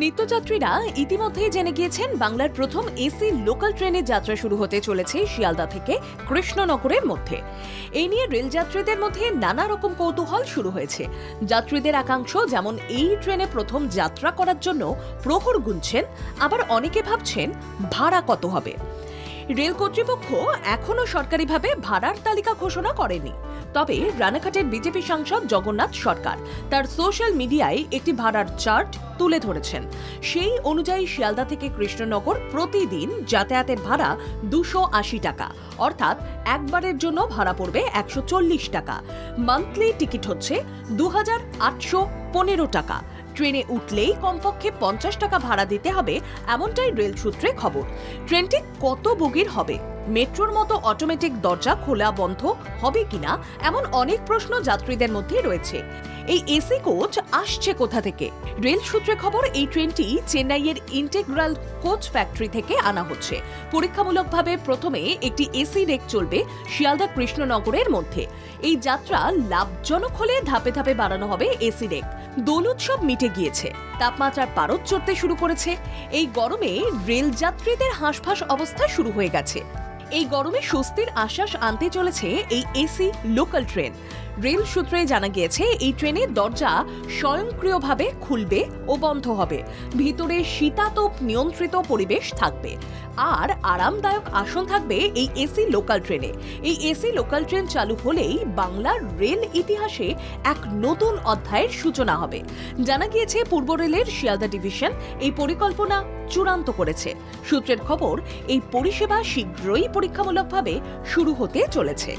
নিত্যযাত্রীরা ইতিমধ্যেই জেনে গিয়েছেন বাংলার প্রথম এসি লোকাল ট্রেনের যাত্রা শুরু হতে চলেছে শিয়ালদা থেকে কৃষ্ণনগরের মধ্যে। এই নিয়ে রেলযাত্রীদের মধ্যে নানা রকম কৌতূহল শুরু হয়েছে। যাত্রীদের একাংশ যেমন এই ট্রেনে প্রথম যাত্রা করার জন্য প্রহর গুনছেন, আবার অনেকে ভাবছেন ভাড়া কত হবে। রেল কর্তৃপক্ষ এখনো সরকারিভাবে ভাড়ার তালিকা ঘোষণা করেনি। তবে রানাঘাটের বিজেপি সাংসদ জগন্নাথ সরকার তার সোশ্যাল মিডিয়ায় একটি ভাড়ার চার্ট তুলে ধরেছেন। সেই অনুযায়ী শিয়ালদা থেকে কৃষ্ণনগর প্রতিদিন যাতায়াতের ভাড়া 280 টাকা, অর্থাৎ একবারের জন্য ভাড়া পড়বে 140 টাকা। মান্থলি টিকিট হচ্ছে 2815 টাকা। ট্রেনে উঠলেই কমপক্ষে 50 টাকা ভাড়া দিতে হবে, এমনটাই রেল সূত্রে খবর। ট্রেনটি কত বগির হবে? মেট্রোর মতো অটোমেটিক দরজা খোলা বন্ধ হবে কিনা, এমন অনেক প্রশ্ন যাত্রীদের মধ্যে রয়েছে। এই এসি কোচ আসছে কোথা থেকে? রেল সূত্রে খবর, এই ট্রেনটি চেন্নাইয়ের ইন্টেগ্রাল কোচ ফ্যাক্টরি থেকে আনা হচ্ছে। পরীক্ষামূলকভাবে প্রথমে একটি এসি রেক চলবে শিয়ালদা কৃষ্ণনগরের মধ্যে। এই যাত্রা লাভজনক হলে ধাপে ধাপে বাড়ানো হবে এসি রেক। দোল উৎসব মিটে গিয়েছে, তাপমাত্রার পারদ চড়তে শুরু করেছে। এই গরমে রেল যাত্রীদের হাঁসফাঁস অবস্থা শুরু হয়ে গেছে। এই গরমে স্বস্তির আশ্বাস আনতে চলেছে এই এসি লোকাল ট্রেন। রেল সূত্রে জানা গিয়েছে, এই ট্রেনের দরজা স্বয়ংক্রিয়ভাবে খুলবে ও বন্ধ হবে। ভিতরে শীতাতপ নিয়ন্ত্রিত পরিবেশ থাকবে আর আরামদায়ক আসন থাকবে এই এসি লোকাল ট্রেনে। এই এসি লোকাল ট্রেন চালু হলেই বাংলার রেল ইতিহাসে এক নতুন অধ্যায়ের সূচনা হবে। জানা গিয়েছে, পূর্ব রেলের শিয়ালদা ডিভিশন এই পরিকল্পনা চূড়ান্ত করেছে। সূত্রের খবর, এই পরিষেবা শীঘ্রই পরীক্ষামূলকভাবে শুরু হতে চলেছে।